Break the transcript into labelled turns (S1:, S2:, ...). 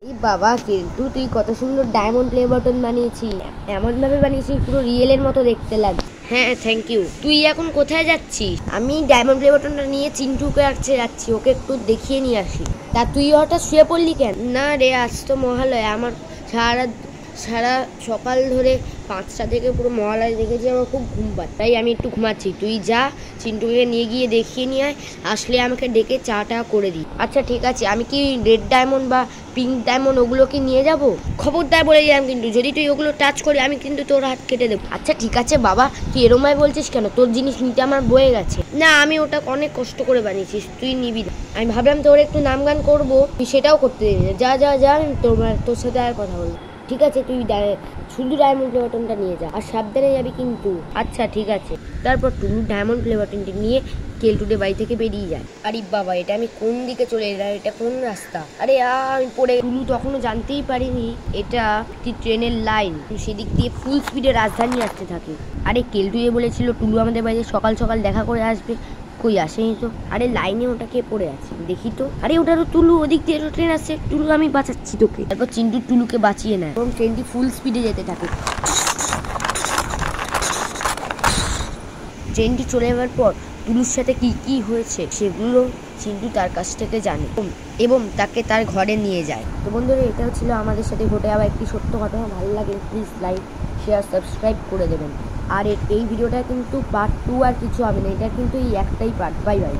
S1: এই বাবা কিন্তু তুই কত সুন্দর ডায়মন্ড প্লে বাটন বানিয়েছিস, এমন ভাবে বানিয়েছিস পুরো রিয়েলের মতো দেখতে লাগে। হ্যাঁ থ্যাংক ইউ। তুই এখন কোথায় যাচ্ছিস? আমি ডায়মন্ড প্লে বাটনটা নিয়ে চিন্টুকে কাছে যাচ্ছি, ওকে একটু দেখিয়ে নিয়ে আসি। তা তুই হঠাৎ শুয়ে পড়লি কেন? না রে, আজ তো মহালয়া। আমার সারা সকাল ধরে 5টা থেকে পুরো মহালয়া দেখেছি, আমার খুব ঘুম পাচ্ছে, তাই আমি একটু ঘুমাচ্ছি। তুই যা চিন্টুকে নিয়ে গিয়ে দেখিয়ে নিয়ে আয়, আসলে আমাকে ডেকে চাটা করে দিই। আচ্ছা ঠিক আছে। আমি কি রেড ডায়মন্ড বা পিঙ্ক ডায়মন্ড ওগুলোকে নিয়ে যাব? খবরদার বলে দিলাম, কিন্তু যদি তুই ওগুলো টাচ করি আমি কিন্তু তোর হাত কেটে দেবো। আচ্ছা ঠিক আছে বাবা, তুই এরমায় বলছিস কেন? তোর জিনিস নিতে আমার বয়ে গেছে। না, আমি ওটা অনেক কষ্ট করে বানিয়েছিস, তুই নিবি না। আমি ভাবলাম তোর একটু নাম গান করবো, তুই সেটাও করতে দিবি না। যা যা যা, আমি তোর সাথে আর কথা বলবো। ঠিক আছে, তুই শুধু ডায়মন্ড প্লে বাটনটা নিয়ে যা, আর সাবধানে যাবি কিন্তু। আচ্ছা ঠিক আছে। তারপর টুলু ডায়মন্ড প্লে বাটনটি নিয়ে কেলটুটে বাড়ি থেকে বেরিয়ে যায়। আরে বাবা, এটা আমি কোন দিকে চলে এলাম? এটা কোন রাস্তা? আরে আমি পড়ে। টুলু তখনও জানতেই পারিনি এটা একটি ট্রেনের লাইন, সেদিক দিয়ে ফুল স্পিডে রাজধানী আসতে থাকে। আরে কেলটুয়ে বলেছিল টুলু আমাদের বাড়িতে সকাল সকাল দেখা করে আসবে, কই আসেনি তো। আরে লাইনে ওটা কে পড়ে আছে দেখি তো। আরে ওটা তো টুলু, ওদিক দিয়ে ট্রেন আসছে। টুলু আমি বাঁচাচ্ছি তোকে। তারপর চিন্টু টুলুকে বাঁচিয়ে নেয় এবং ট্রেনটি ফুল স্পিডে যেতে থাকে। ট্রেনটি চলে যাওয়ার পর টুলুর সাথে কি কি হয়েছে সেগুলো চিন্টু তার কাছ থেকে জানে এবং তাকে তার ঘরে নিয়ে যায়। তো বন্ধুরা, এটাও ছিল আমাদের সাথে ঘটে যাওয়া একটি সত্য ঘটনা। ভালো লাগে প্লিজ লাইক শেয়ার সাবস্ক্রাইব করে দেবেন। আর এই ভিডিওটা কিন্তু পার্ট 2 আর কিছু হবে না, এটা কিন্তু এই একটাই পার্ট। Bye bye.